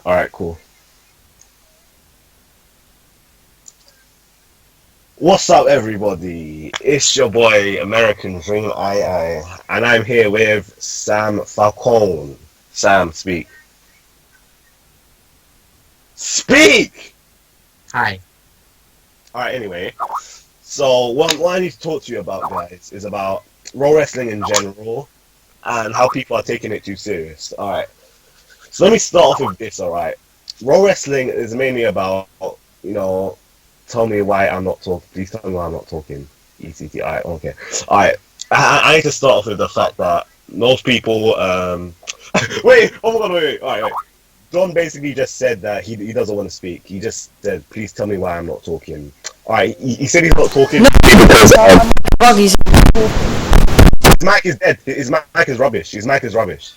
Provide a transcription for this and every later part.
All right, cool. What's up, everybody? It's your boy AmericanDreamii, and I'm here with Sam Falcone. Sam, speak. Speak! Hi. All right. Anyway, so what I need to talk to you about, guys, is about pro wrestling in general and how people are taking it too serious. All right. So let me start off with this. All right. Pro wrestling is mainly about, you know, tell me why I'm not talking. Please tell me why I'm not talking. ECT. All right. Okay. All right. I need to start off with the fact that most people. Wait. Oh my God. Wait. All right. Wait. Don basically just said that he doesn't want to speak. He just said, "Please tell me why I'm not talking." All right. He said he's not talking because Buggies. his mic is dead. His mic is rubbish. His mic is rubbish.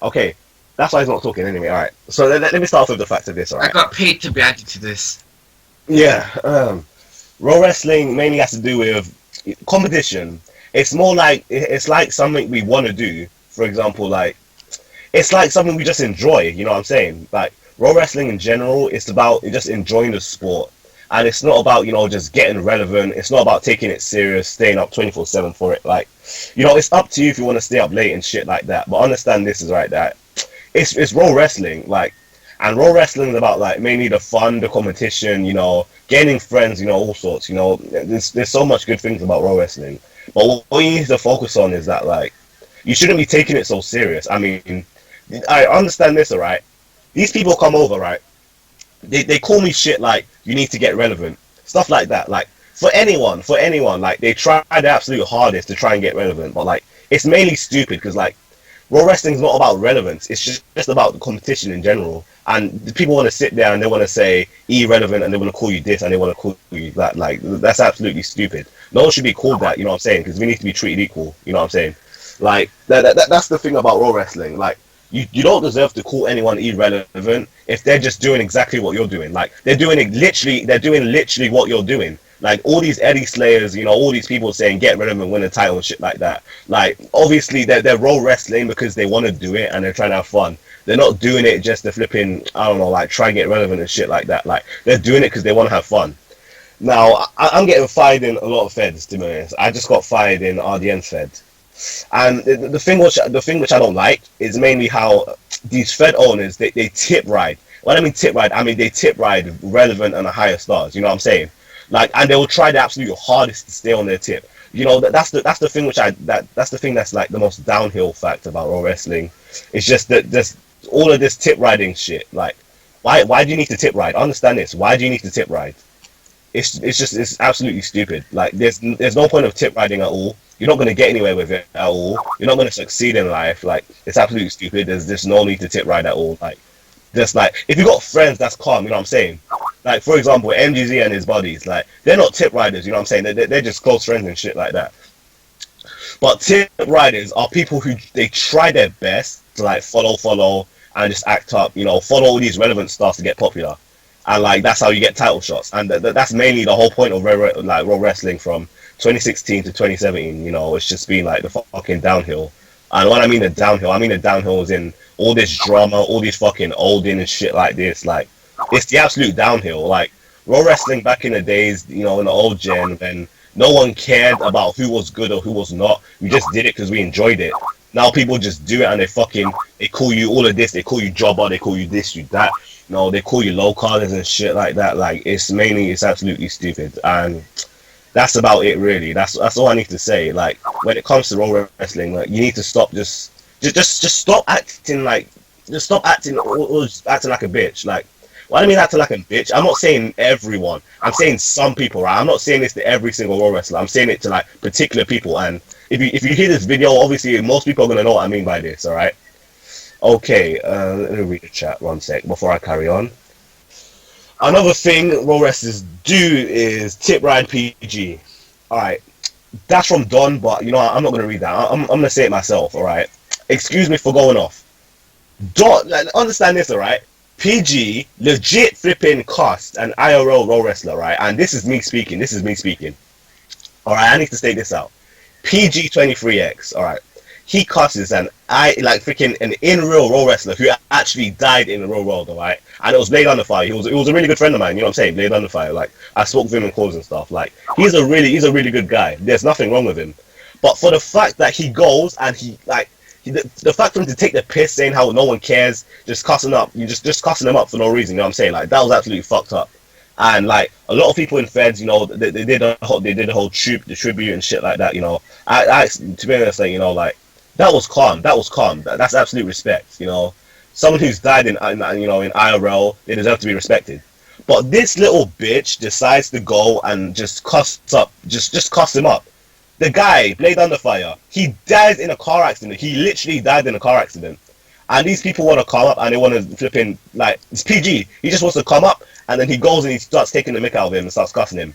Okay. That's why he's not talking anyway. All right. So let me start off with the fact of this. All I right. got paid to be added to this. Yeah. Raw wrestling mainly has to do with competition. It's more like it's like something we want to do. For example, like it's like something we just enjoy. You know what I'm saying? Like raw wrestling in general, it's about just enjoying the sport, and it's not about just getting relevant. It's not about taking it serious, staying up 24/7 for it. Like it's up to you if you want to stay up late and shit like that. But understand this is right that it's raw wrestling like. And raw wrestling is about like mainly the fun, the competition, gaining friends, all sorts. There's so much good things about raw wrestling. But what you need to focus on is that like you shouldn't be taking it so serious. I mean, I understand this, alright? These people come over, right? They call me shit like you need to get relevant, stuff like that. Like for anyone, like they try their absolute hardest to try and get relevant, but like it's mainly stupid because like raw wrestling is not about relevance. It's just about the competition in general. And the people want to sit there and they want to say irrelevant and they want to call you this and they want to call you that. Like that's absolutely stupid. No one should be called that. You know what I'm saying? Because we need to be treated equal. You know what I'm saying? Like that's the thing about raw wrestling. Like you don't deserve to call anyone irrelevant if they're just doing exactly what you're doing. Like they're doing literally what you're doing. Like all these Eddie Slayers, all these people saying get relevant, win a title and shit like that. Like obviously they're raw wrestling because they want to do it and they're trying to have fun. They're not doing it just to flipping, I don't know, like try and get relevant and shit like that. Like they're doing it because they want to have fun. Now I'm getting fired in a lot of feds, to be honest. I just got fired in RDN's fed. And the thing which I don't like is mainly how these Fed owners they tip ride. When I mean tip ride, I mean they tip ride relevant and the higher stars. You know what I'm saying? Like, and they will try their absolute hardest to stay on their tip. That's the thing that's the thing that's like the most downhill fact about raw wrestling. It's just that there's all of this tip riding shit. Like, why do you need to tip ride? Understand this. Why do you need to tip ride? It's absolutely stupid. Like there's no point of tip riding at all. You're not going to get anywhere with it at all. You're not going to succeed in life. Like it's absolutely stupid. There's just no need to tip ride at all. Like just like if you got friends that's calm, you know what I'm saying? Like for example, MGZ and his buddies, like they're not tip riders, you know what I'm saying? They're just close friends and shit like that. But tip riders are people who they try their best to like follow and just act up, follow all these relevant stuff to get popular. And like that's how you get title shots. And that's mainly the whole point of raw wrestling from 2016 to 2017. It's just been like the fucking downhill. And when I mean the downhill is in all this drama, all these fucking olding and shit like this. Like it's the absolute downhill. Like raw wrestling back in the days, in the old gen, when no one cared about who was good or who was not. We just did it because we enjoyed it. Now people just do it and they call you all of this. They call you jobber. They call you this, you that. They call you low carders and shit like that. Like it's absolutely stupid. And that's about it really. That's all I need to say. Like when it comes to raw wrestling, like you need to stop just stop acting like acting like a bitch. Like what I mean acting like a bitch, I'm not saying everyone. I'm saying some people, right? I'm not saying this to every single raw wrestler. I'm saying it to like particular people. And if you hear this video, obviously most people are gonna know what I mean by this, alright? Okay, let me read the chat 1 sec before I carry on. Another thing raw wrestlers do is tip ride PG. Alright, that's from Don, but I'm not gonna read that. I'm gonna say it myself, alright? Excuse me for going off. Don, like, understand this, alright? PG legit flipping cost an IRL raw wrestler, right? And this is me speaking. Alright, I need to state this out. PG 23X, alright. he cusses and I like freaking an in real Raw wrestler who actually died in the real world, alright? And it was Blade Underfire. He was a really good friend of mine, you know what I'm saying? Blade Underfire. Like I spoke with him in calls and stuff. Like he's a really good guy. There's nothing wrong with him. But for the fact that he goes and the fact for him to take the piss saying how no one cares, just cussing up, you just cussing him up for no reason, you know what I'm saying? Like that was absolutely fucked up. And like a lot of people in Feds, you know, they did the whole tribute and shit like that, you know. I to be honest, like, you know, like that was calm. That's absolute respect, you know. Someone who's died in you know, in IRL, they deserve to be respected. But this little bitch decides to go and just cuss him up. The guy, Blade Underfire, he died in a car accident. He literally died in a car accident. And these people want to come up and they want to flip in, like, it's PG. He just wants to come up and then he goes and he starts taking the mick out of him and starts cussing him.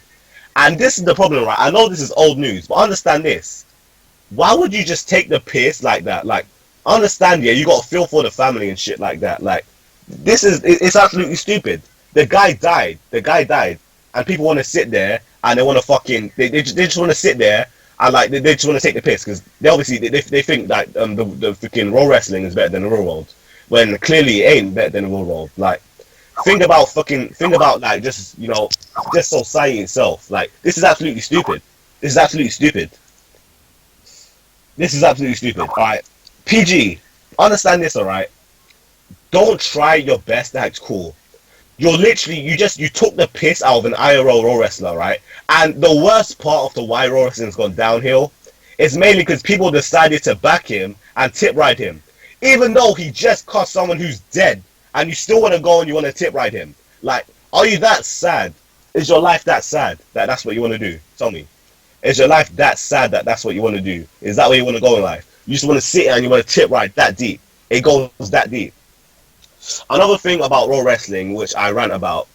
And this is the problem, right? I know this is old news, but understand this. Why would you just take the piss like that? Like, understand, yeah, you got to feel for the family and shit like that. Like, it's absolutely stupid. The guy died. And people want to sit there and they want to fucking, they just want to sit there and like they just want to take the piss because they obviously they think that the freaking Raw wrestling is better than the real world when clearly it ain't better than the real world. Like think about like just, you know, just society itself. Like this is absolutely stupid. Alright, PG, understand this, alright? Don't try your best to act cool. You're literally, you took the piss out of an IRL Raw wrestler, right? And the worst part of the why Raw wrestling's gone downhill is mainly because people decided to back him and tip ride him. Even though he just cost someone who's dead, and you still want to go and you want to tip ride him. Like, are you that sad? Is your life that sad that that's what you want to do? Tell me. Is your life that sad that that's what you want to do? Is that where you want to go in life? You just want to sit and you want to tip ride that deep. It goes that deep. Another thing about Raw wrestling, which I rant about,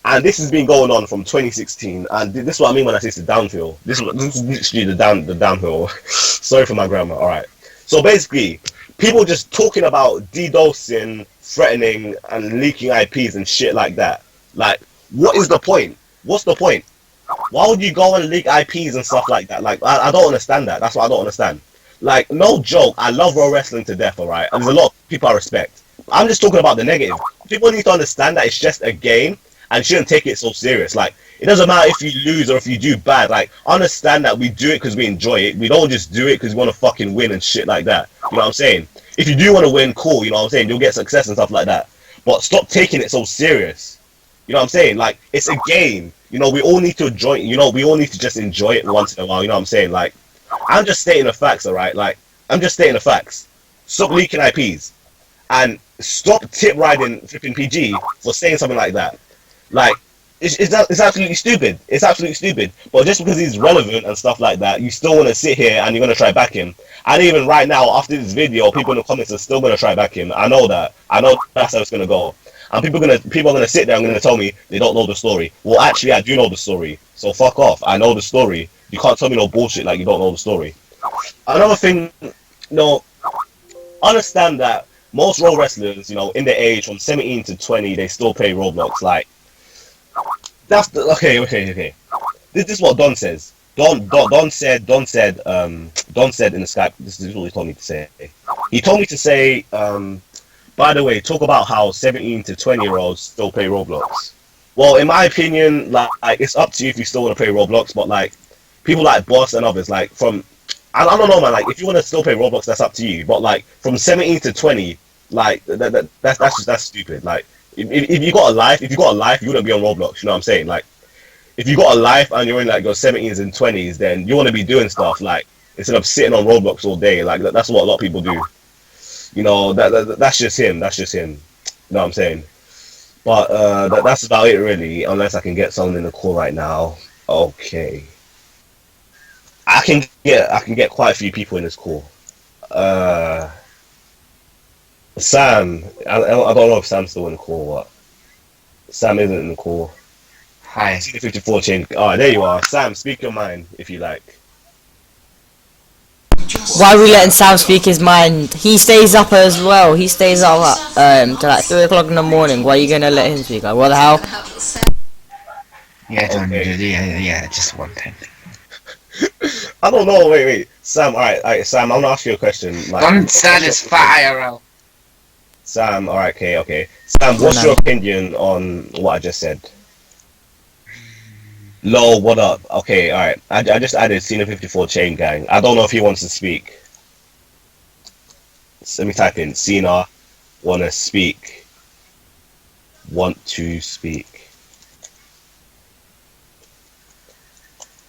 and this has been going on from 2016, and this is what I mean when I say it's the downhill. This is literally the downhill. Sorry for my grammar. All right. So basically, people just talking about DDoSing, threatening, and leaking IPs and shit like that. Like, what is the point? What's the point? Why would you go and leak IPs and stuff like that? Like, I don't understand that. That's what I don't understand. Like, no joke. I love Raw wrestling to death. All right, and there's a lot of people I respect. I'm just talking about the negative. People need to understand that it's just a game and shouldn't take it so serious. Like, it doesn't matter if you lose or if you do bad. Like, understand that we do it because we enjoy it. We don't just do it because we want to fucking win and shit like that. You know what I'm saying? If you do want to win, cool. You know what I'm saying? You'll get success and stuff like that. But stop taking it so serious. You know what I'm saying? Like, it's a game. You know, we all need to enjoy it. You know, we all need to just enjoy it once in a while. You know what I'm saying? Like, I'm just stating the facts, alright? Like, I'm just stating the facts. Stop leaking IPs. And stop tip riding flipping PG for saying something like that. Like, it's absolutely stupid. It's absolutely stupid. But just because he's relevant and stuff like that, you still want to sit here and you're going to try back him. And even right now, after this video, people in the comments are still going to try back him. I know that. I know that's how it's going to go. And people are gonna sit there and gonna tell me they don't know the story. Well, actually, I do know the story. So fuck off. I know the story. You can't tell me no bullshit like you don't know the story. Another thing, you know, understand that most Raw wrestlers, you know, in the age from 17 to 20, they still play Roblox. Like, that's the okay. This is what Don says. Don said in the Skype. This is what he told me to say. He told me to say, by the way, talk about how 17 to 20-year-olds still play Roblox. Well, in my opinion, like it's up to you if you still want to play Roblox, but like people like Boss and others, like I don't know, man. Like if you want to still play Roblox, that's up to you. But like from 17 to 20, like that's stupid. Like if you got a life, you wouldn't be on Roblox. You know what I'm saying? Like if you got a life and you're in like your 17s and 20s, then you want to be doing stuff like instead of sitting on Roblox all day. Like that's what a lot of people do. You know, that's just him. You know what I'm saying? But that's about it, really. Unless I can get someone in the call right now. Okay. I can get quite a few people in this call. Sam. I don't know if Sam's still in the call. What? Sam isn't in the call. Hi. See the 54 chain. Oh, there you are. Sam, speak your mind if you like. Why are we letting Sam speak his mind? He stays up as well. He stays up till like 3 o'clock in the morning. Why are you gonna let him speak? Like, what the hell? Yeah, John, Okay. yeah, just one thing. I don't know. Wait. Sam, alright, Sam, I'm gonna ask you a question. Like, Don't satisfy IRL. Sam, alright, okay. Sam, what's your opinion on what I just said? Lol, what up? Okay, alright. I just added Cena 54 Chain Gang. I don't know if he wants to speak. So let me type in Cena wanna speak. Want to speak.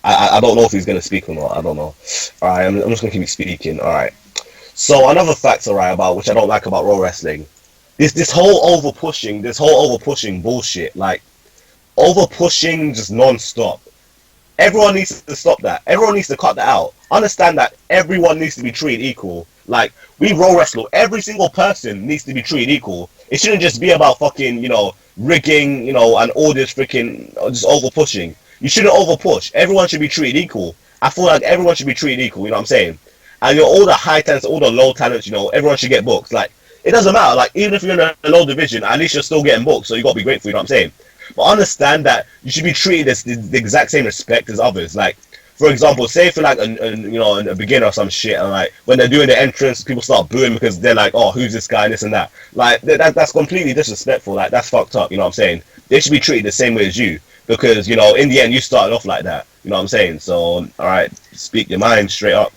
I don't know if he's gonna speak or not. I don't know. Alright, I'm just gonna keep speaking. Alright. So another fact, alright, about which I don't like about Raw wrestling. This whole over pushing bullshit. Like over pushing just non-stop. Everyone needs to stop that. Everyone needs to cut that out. Understand that everyone needs to be treated equal. Like, we Raw wrestle. Every single person needs to be treated equal. It shouldn't just be about fucking, rigging, and all this freaking just over pushing. You shouldn't over push. Everyone should be treated equal. I feel like everyone should be treated equal, you know what I'm saying? And all the high talents, all the low talents, everyone should get booked. Like, it doesn't matter. Like, even if you're in a low division, at least you're still getting booked, so you gotta be grateful, you know what I'm saying? But understand that you should be treated as the exact same respect as others. Like, for example, say if you're like a beginner or some shit, and like when they're doing the entrance, people start booing because they're like, oh, who's this guy, and this and that. Like that's completely disrespectful. Like that's fucked up. You know what I'm saying? They should be treated the same way as you because in the end you started off like that. You know what I'm saying? So all right, speak your mind straight up.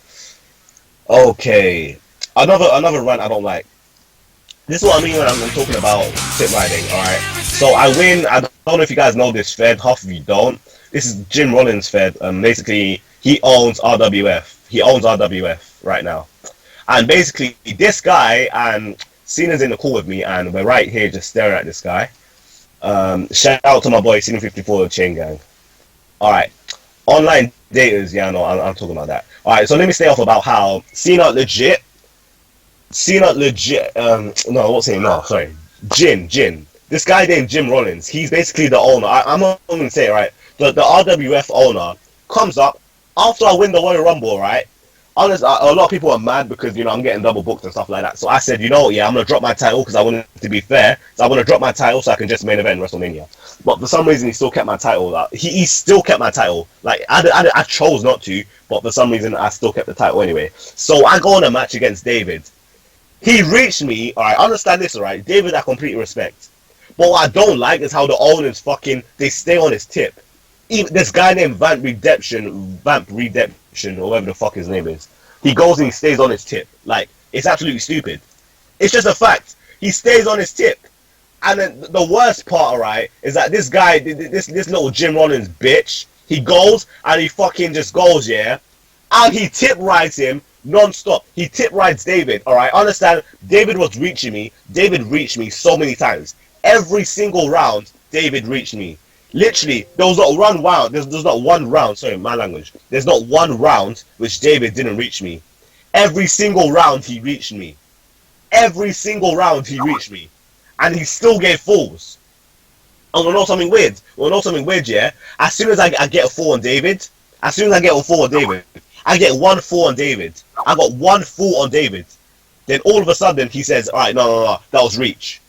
Okay, another rant I don't like. This is what I mean when I'm talking about tip riding, alright? So I win, I don't know if you guys know this fed, half of you don't. This is Jim Rollins fed, basically he owns RWF. He owns RWF right now. And basically this guy, and Cena's in the call with me and we're right here just staring at this guy. Shout out to my boy Cena 54 Chain Gang. Alright, online daters, yeah, no, I'm talking about that. Alright, so let me stay off about how Cena legit, no, I won't say no, sorry. Jin. This guy named Jim Rollins, he's basically the owner. I'm not going to say it, right? The RWF owner comes up after I win the Royal Rumble, right? Honestly, a lot of people are mad because, I'm getting double booked and stuff like that. So I said, I'm going to drop my title because I want it to be fair. So I want to drop my title so I can just main event WrestleMania. But for some reason, he still kept my title. He still kept my title. Like, I chose not to, but for some reason, I still kept the title anyway. So I go on a match against David. He reached me, alright, understand this, alright? David, I completely respect. But what I don't like is how the owners they stay on his tip. Even this guy named Vamp Redemption, or whatever the fuck his name is. He goes and he stays on his tip. Like, it's absolutely stupid. It's just a fact. He stays on his tip. And then the worst part, alright, is that this guy, this little Jim Rollins bitch, he goes and he fucking just goes, yeah? And he tip rides him non-stop. He tip rides David, alright? Understand, David was reaching me. David reached me so many times. Every single round, David reached me. Literally, there was not one round. There's not one round. Sorry, my language. There's not one round which David didn't reach me. Every single round, he reached me. Every single round, he reached me. And he still gave falls. And wanna know something weird? Yeah? As soon as I get a fall on David, I get one fall on David. I got one fall on David. Then all of a sudden he says, alright, no, that was reach.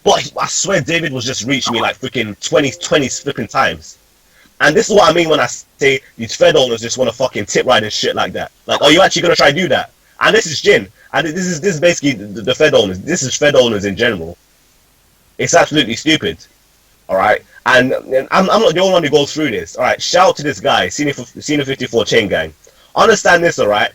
But I swear David was just reaching me like freaking 20 flipping times. And this is what I mean when I say these Fed owners just want to fucking tip ride and shit like that. Like, are you actually going to try to do that? And this is Jin. And this is basically the Fed owners. This is Fed owners in general. It's absolutely stupid. Alright? And I'm not the only one who goes through this. Alright, shout out to this guy, Cena 54 Chain Gang. Understand this, alright?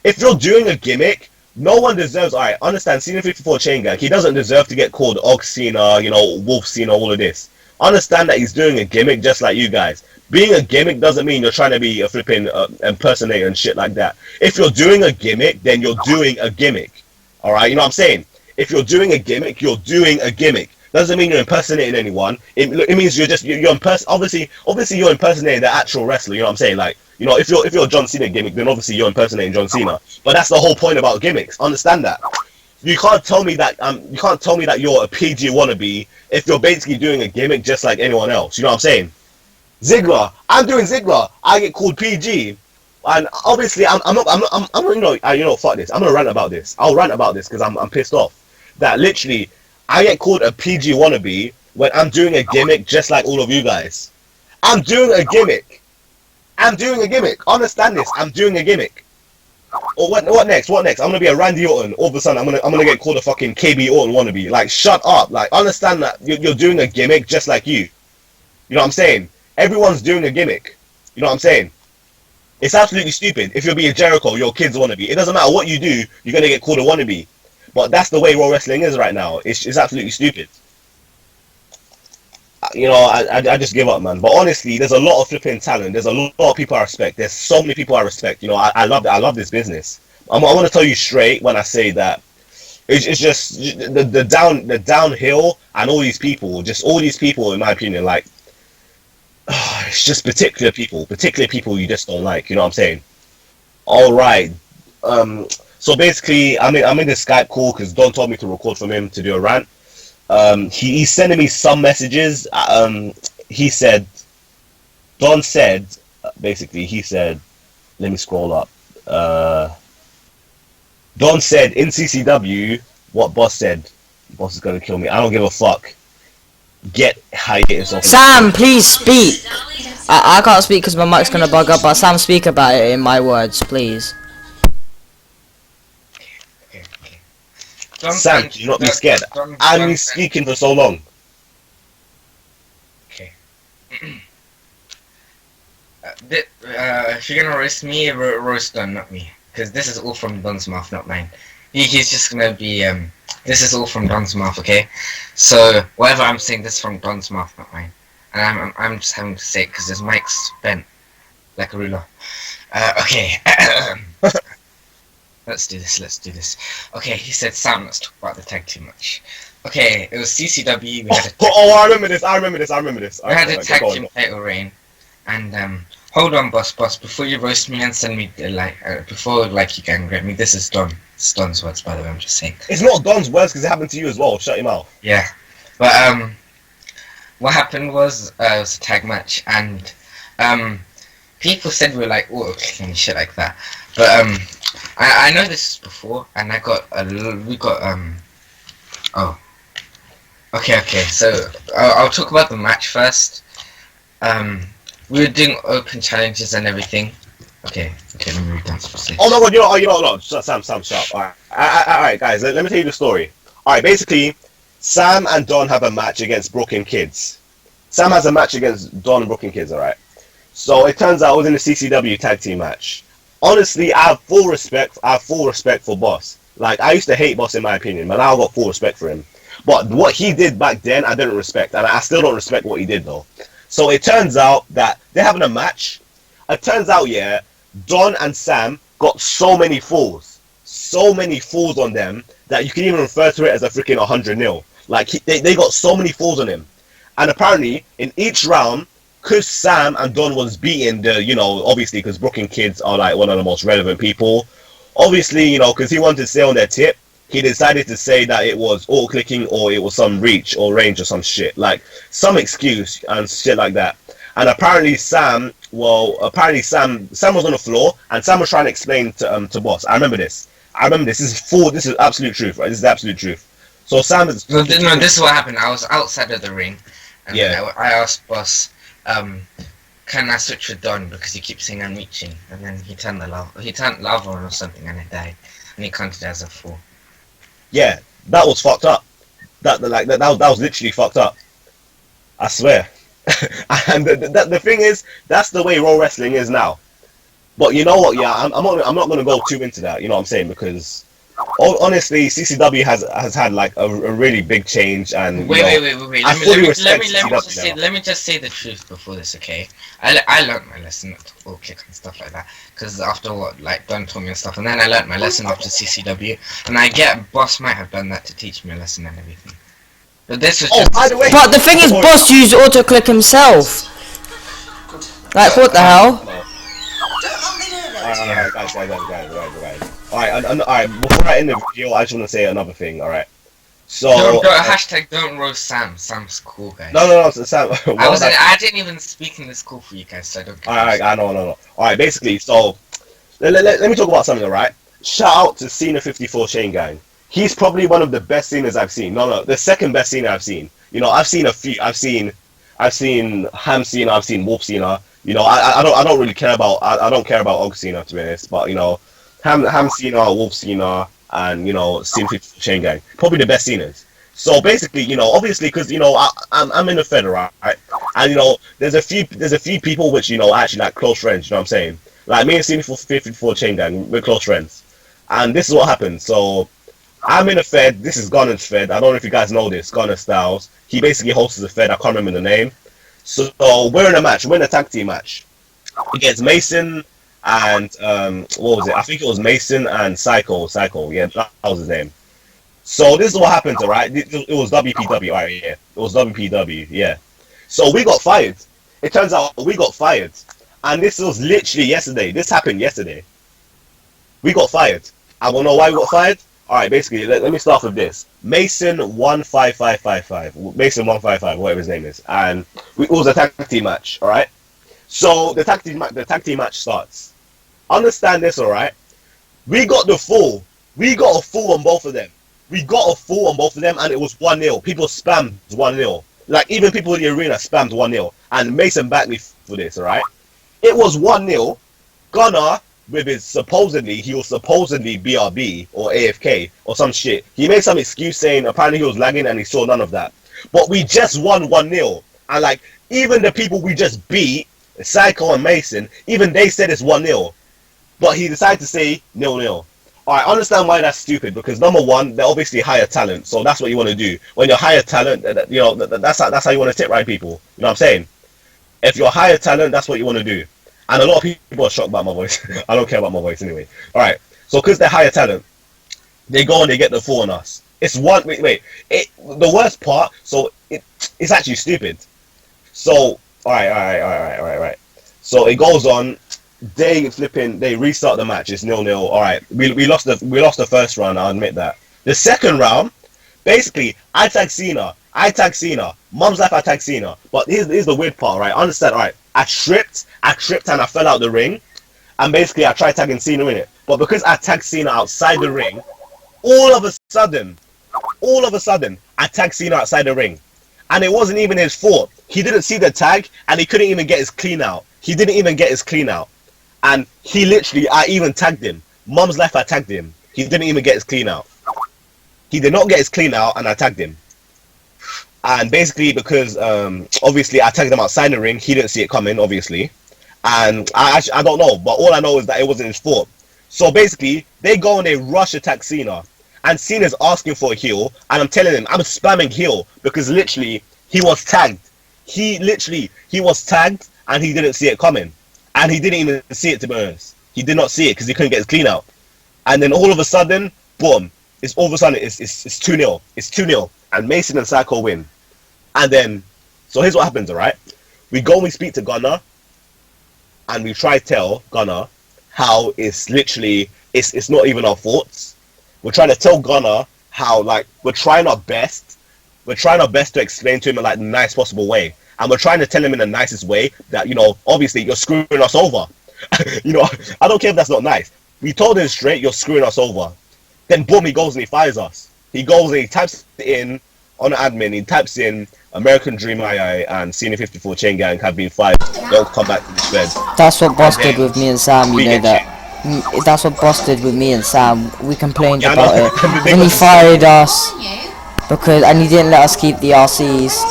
If you're doing a gimmick, no one deserves, alright, understand, Cena 54 Chain Gang, he doesn't deserve to get called Og Cena, Wolf Cena, all of this. Understand that he's doing a gimmick just like you guys. Being a gimmick doesn't mean you're trying to be a flipping impersonator and shit like that. If you're doing a gimmick, then you're doing a gimmick. Alright, you know what I'm saying? If you're doing a gimmick, you're doing a gimmick. Doesn't mean you're impersonating anyone. It means obviously you're impersonating the actual wrestler, you know what I'm saying? Like, if you're a John Cena gimmick, then obviously you're impersonating John Cena. But that's the whole point about gimmicks. Understand that. You can't tell me that you're a PG wannabe if you're basically doing a gimmick just like anyone else. You know what I'm saying? Ziggler, I'm doing Ziggler. I get called PG, and obviously I'm not. Fuck this. I'm gonna rant about this. I'll rant about this because I'm pissed off. That literally I get called a PG wannabe when I'm doing a gimmick just like all of you guys. I'm doing a gimmick. Understand this. I'm doing a gimmick. Or what next? What next? I'm gonna be a Randy Orton. All of a sudden, I'm gonna get called a fucking KB Orton wannabe. Like, shut up. Like, understand that you're doing a gimmick just like you. You know what I'm saying? Everyone's doing a gimmick. You know what I'm saying? It's absolutely stupid. If you're being Jericho, your kids wannabe. It doesn't matter what you do, you're gonna get called a wannabe. But that's the way Raw Wrestling is right now. It's absolutely stupid. You know, I just give up, man. But honestly, there's a lot of flipping talent. There's a lot of people I respect. There's so many people I respect. You know, I love this business. I want to tell you straight when I say that it's just the downhill and all these people, just all these people, in my opinion, like it's just particular people you just don't like. You know what I'm saying? All right. So basically, I'm in this Skype call because Don told me to record from him to do a rant. He's sending me some messages. He said, Don said, basically, he said, let me scroll up. Don said in CCW what Boss said. Boss is gonna kill me. I don't give a fuck. Get hiatus off. Sam, please speak. I can't speak because my mic's gonna bug up, but Sam, speak about it in my words, please. Sam, do not be scared. I've been speaking for so long. Okay. If you're gonna roast me, roast Don, not me. Because this is all from Don's mouth, not mine. He's just gonna be, this is all from Don's mouth, okay? So, whatever I'm saying, this is from Don's mouth, not mine. And I'm just having to say it because his mic's bent like a ruler. Okay. Let's do this. Okay, he said, Sam, let's talk about the tag too much. Okay, it was CCW, we had a I remember this. We had a tag team title reign. And, hold on, boss, before you roast me and send me, before, you can grab me, this is Don. It's Don's words, by the way, I'm just saying. It's not Don's words, because it happened to you as well, shut your mouth. Yeah. But, what happened was, it was a tag match, and, people said we were like, oh, clicking and shit like that. But, I know this before, and oh. Okay, so, I'll talk about the match first. We were doing open challenges and everything. Okay, let me read down some stuff. Oh my god, you know, Sam, shut up. Alright, guys, let me tell you the story. Alright, basically, Sam and Don have a match against Broken Kids. Sam has a match against Don and Broken Kids, alright? So it turns out it was in the CCW tag team match. Honestly, I have full respect for Boss. Like, I used to hate Boss in my opinion, but now I've got full respect for him. But what he did back then, I didn't respect, and I still don't respect what he did though. So it turns out that they're having a match. It turns out, yeah, Don and Sam got so many falls on them that you can even refer to it as a freaking 100-0. Like, they got so many falls on him. And apparently, in each round, because Sam and Don was beating obviously, because Brooklyn Kids are like one of the most relevant people. Obviously, because he wanted to stay on their tip, he decided to say that it was auto-clicking or it was some reach or range or some shit. Like, some excuse and shit like that. And apparently Sam was on the floor and Sam was trying to explain to Boss. I remember this. This is absolute truth, right? This is the absolute truth. So Sam is... No, this is what happened. I was outside of the ring. And yeah. I asked Boss, can I switch with Don because he keeps saying I'm reaching, and then he turned lava on or something and it died, and he counted as a 4. Yeah, that was fucked up. That was literally fucked up. I swear. And the thing is, that's the way Raw Wrestling is now. But you know what? Yeah, I'm not gonna go too into that. You know what I'm saying? Because honestly, CCW has had like a really big change, and wait. Let me just say the truth before this, okay? I learned my lesson not to full kick and stuff like that, because after what Don told me and stuff, and then I learned my lesson after CCW, and I get Boss might have done that to teach me a lesson and everything. But this was just... by the way, but the thing is, Boss used auto-click himself. Like, what the hell? Alright, guys. Alright, before I end the video, I just want to say another thing, alright? So... hashtag don't roast Sam. Sam's cool, guys. No, Sam... I didn't even speak in this call for you guys, so I don't care. Alright, no. Alright, basically, so... Let me talk about something, alright? Shout out to Cena 54 Shane Gang. He's probably one of the best Cenas I've seen. No, the second best Cena I've seen. You know, I've seen a few. I've seen Ham Cena. I've seen Wolf Cena. You know, I don't really care about. I don't care about Og Cena, to be honest. But you know, Ham Cena, Wolf Cena, and Scene 50 Chain Gang. Probably the best Cenas. So basically, obviously, because I'm in the Fed, right? And there's a few people which actually like close friends. You know what I'm saying? Like me and Scene 54 Chain Gang, we're close friends. And this is what happened. So I'm in a Fed. This is Gunner's Fed. I don't know if you guys know this. Gunner Styles. He basically hosts the Fed. I can't remember the name. So we're in a match. We're in a tag team match against Mason and what was it? I think it was Mason and Psycho. Psycho. Yeah, that was his name. So this is what happened, right? It was WPW. Right, yeah. It was WPW. Yeah. So we got fired. It turns out we got fired, and this was literally yesterday. This happened yesterday. We got fired. I don't know why we got fired. All right, basically, let me start with this. Mason 15555. Mason 155, whatever his name is, and it was a tag team match. All right. So the tag team match starts. Understand this, all right? We got the full. We got a full on both of them. We got a full on both of them, and it was 1-0. People spammed 1-0. Like even people in the arena spammed 1-0, and Mason backed me for this, all right? It was 1-0. Gunner with his he was supposedly BRB or AFK or some shit. He made some excuse saying apparently he was lagging and he saw none of that. But we just won 1-0, and like even the people we just beat, Psycho and Mason, even they said it's 1-0. But he decided to say 0-0. Alright, I understand why that's stupid, because number one, they're obviously higher talent, so that's what you want to do. When you're higher talent, that's how you want to tip right people. You know what I'm saying? If you're higher talent, that's what you want to do. And a lot of people are shocked about my voice. I don't care about my voice anyway. Alright, so because they're higher talent, they go and they get the 4 on us. It's one, wait, the worst part, so it's actually stupid. So, alright. So it goes on. They restart the match. It's 0-0. All right, we lost the first round. I'll admit that. The second round, basically, I tag Cena. Mum's life, I tag Cena. But here's the weird part, right? Understand? All right, I tripped and I fell out the ring, and basically I tried tagging Cena in it. But because I tagged Cena outside the ring, all of a sudden, I tagged Cena outside the ring, and it wasn't even his fault. He didn't see the tag, and he couldn't even get his clean out. And he literally, I even tagged him. Mum's life, I tagged him. He didn't even get his clean out. He did not get his clean out, and I tagged him. And basically, because obviously I tagged him outside the ring, he didn't see it coming, obviously. And I don't know, but all I know is that it wasn't his fault. So basically, they go and they rush attack Cena. And Cena's asking for a heel, and I'm telling him, I'm spamming heel, because literally, he was tagged. He was tagged, and he didn't see it coming. And he didn't even see it, to be honest. He did not see it because he couldn't get his clean out. And then all of a sudden, boom! It's 2-0. It's 2-0, and Mason and Psycho win. And then, so here's what happens, alright? We go and we speak to Gunner, and we try to tell Gunner how it's literally it's not even our faults. We're trying to tell Gunner how we're trying our best. We're trying our best to explain to him in the nice possible way. And we're trying to tell him in the nicest way that, obviously you're screwing us over. I don't care if that's not nice. We told him straight, you're screwing us over. Then boom, he goes and he fires us. He goes and he types in on admin, he types in AmericanDreamii and Scene 54 Chain Gang have been fired. Don't come back to this bed. That's what busted with me and Sam, you know that. That's what busted with me and Sam. We complained about it. Then he fired us and he didn't let us keep the RCs.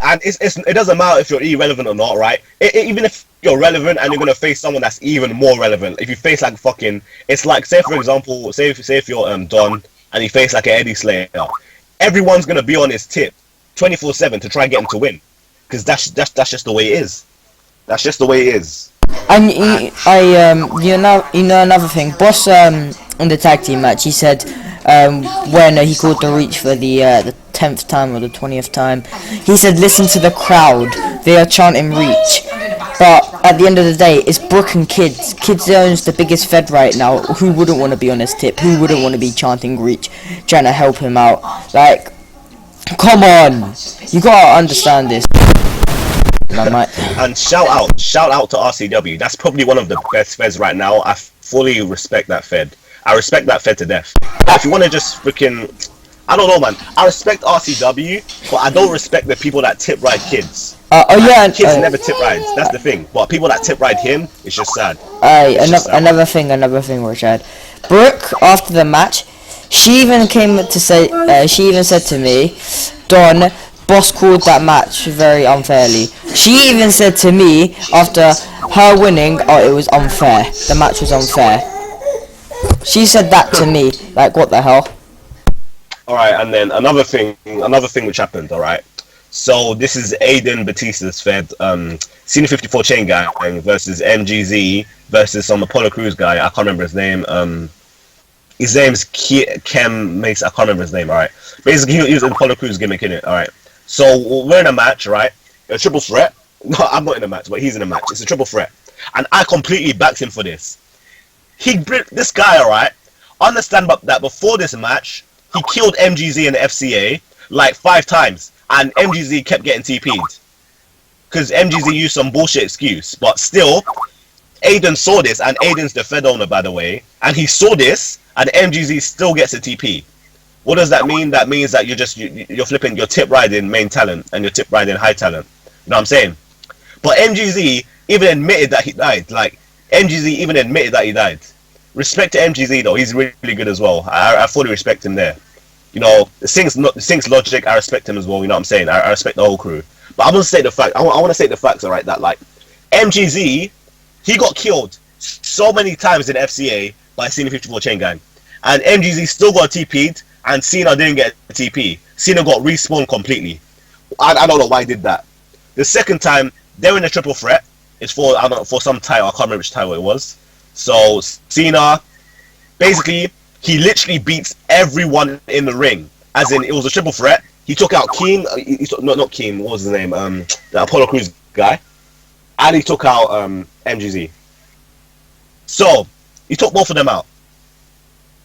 And it doesn't matter if you're irrelevant or not, right? Even if you're relevant and you're gonna face someone that's even more relevant, if you face it's like, say for example, say if you're Don and you face an Eddie Slater, everyone's gonna be on his tip 24/7 to try and get him to win, because that's just the way it is. That's just the way it is. And another thing, Boss in the tag team match, he said when he called the reach for the 10th time or the 20th time, he said listen to the crowd, they are chanting reach. But at the end of the day, it's Brooke and Kids. Kids owns the biggest Fed right now. Who wouldn't want to be on his tip? Who wouldn't want to be chanting reach, trying to help him out? Come on, you gotta understand this. And shout out to RCW. That's probably one of the best Feds right now. I fully respect that Fed. I respect that Fed to death. If you want to just freaking, I don't know, man. I respect RCW, but I don't respect the people that tip right kids. Kids never tip rides. That's the thing. But people that tip ride him, it's just sad. Another thing, Rashad. Brooke, after the match, she even came to say, she even said to me, Don, boss called that match very unfairly. She even said to me, after her winning, oh, it was unfair. The match was unfair. She said that to me. Like, what the hell? Alright, and then another thing which happened, alright. So this is Aiden Batista's fed Senior 54 Chain Gang versus MGZ versus some Apollo Crews guy. I can't remember his name. His name's Kem Mace. I can't remember his name. Alright. Basically, he was an Apollo Crews gimmick in it. Alright. So we're in a match, right? A triple threat. No, I'm not in a match, but he's in a match. It's a triple threat, and I completely backed him for this. This guy, alright. Understand that before this match, he killed MGZ and the FCA like 5 times. And MGZ kept getting TP'd. Because MGZ used some bullshit excuse. But still, Aiden saw this, and Aiden's the Fed owner, by the way. And he saw this, and MGZ still gets a TP. What does that mean? That means that you're flipping, you're tip riding main talent, and you're tip riding high talent. You know what I'm saying? But MGZ even admitted that he died. Like, MGZ even admitted that he died. Respect to MGZ, though. He's really good as well. I fully respect him there. You know, Sync's logic, I respect him as well, you know what I'm saying? I respect the whole crew. But I want to state the fact, I want to state the facts, alright, that like, MGZ, he got killed so many times in FCA by Senior 54 Chain Gang. And MGZ still got TP'd, and Cena didn't get a TP. Cena got respawned completely. I don't know why he did that. The second time, they're in a triple threat. It's for, I don't know, for some title, I can't remember which title it was. So, Cena, basically, he literally beats everyone in the ring. As in, it was a triple threat. He took out Keem. Not Keem. What was his name? The Apollo Crews guy. And he took out MGZ. So, he took both of them out.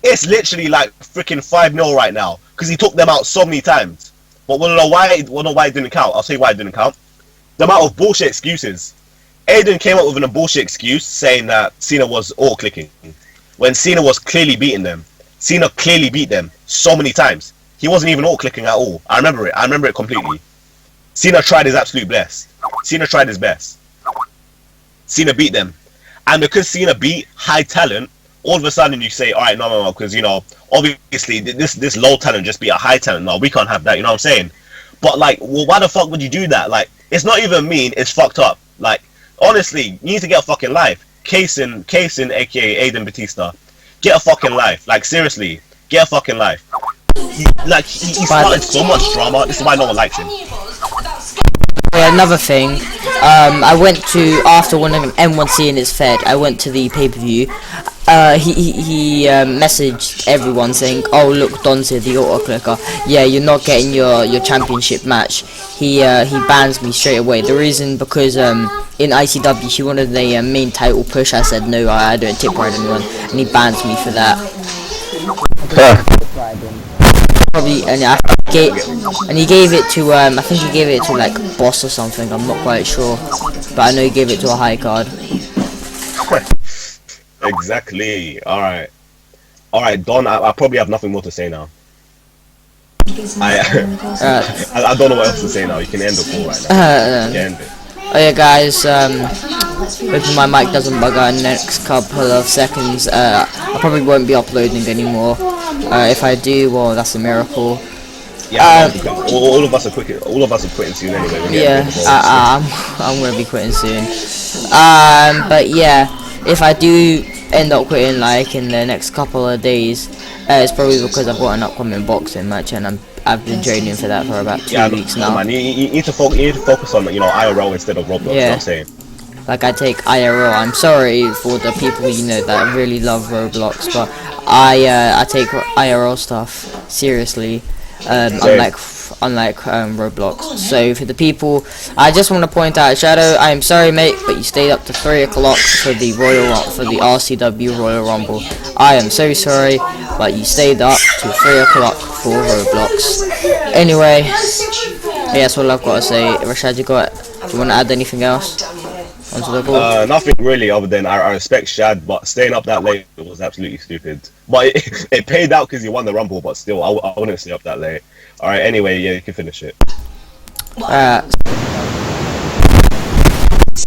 It's literally like freaking 5-0 right now. Because he took them out so many times. But we'll know why it didn't count. I'll tell you why it didn't count. The amount of bullshit excuses. Aiden came up with a bullshit excuse saying that Cena was all clicking. When Cena was clearly beating them. Cena clearly beat them so many times. He wasn't even all clicking at all. I remember it completely. Cena tried his absolute best. Cena tried his best. Cena beat them. And because Cena beat high talent, all of a sudden you say, alright, no, because, you know, obviously this low talent just beat a high talent. No, we can't have that, you know what I'm saying? But, like, well, why the fuck would you do that? Like, it's not even mean, it's fucked up. Like, honestly, you need to get a fucking life. Kaysen, aka Aiden Batista, get a fucking life. Like, seriously, get a fucking life. He started so much drama. This is why no one likes him. Another thing, I went to, after winning M1C in his Fed, I went to the pay-per-view. He messaged everyone saying, oh look, Don's here, the auto clicker. Yeah, you're not getting your championship match. He bans me straight away. The reason, because in ICW she wanted the main title push. I said no, I don't tip ride anyone, and he bans me for that. Probably, and he gave it to I think he gave it to like Boss or something. I'm not quite sure, but I know he gave it to a high card. Exactly. All right, Don. I probably have nothing more to say now. I don't know what else to say now. You can end the call right now. You can end it. Oh yeah, guys. Hoping my mic doesn't bug out in the next couple of seconds. I probably won't be uploading anymore. If I do, well, that's a miracle. Yeah, all of us are quitting. All of us are quitting soon anyway. Yeah, I'm gonna be quitting soon. But yeah, if I do end up quitting like in the next couple of days, it's probably because I've got an upcoming boxing match and I've been training for that for about 2 weeks now. Man, you need to focus on, you know, IRL instead of Roblox. Yeah. You know what I'm saying? Like, I take IRL. I'm sorry for the people, you know, that really love Roblox, but I take IRL stuff seriously. Unlike Roblox. So for the people, I just want to point out, Shadow, I am sorry mate, but you stayed up to 3 o'clock for the RCW Royal Rumble. I am so sorry, but you stayed up to 3 o'clock for Roblox. Anyway, yeah, that's all I've got to say. Rashad, do you want to add anything else onto the call? Nothing really, other than I respect Shad, but staying up that late was absolutely stupid. But it paid out because you won the Rumble, but still, I wouldn't stay up that late. Alright, anyway, yeah, you can finish it.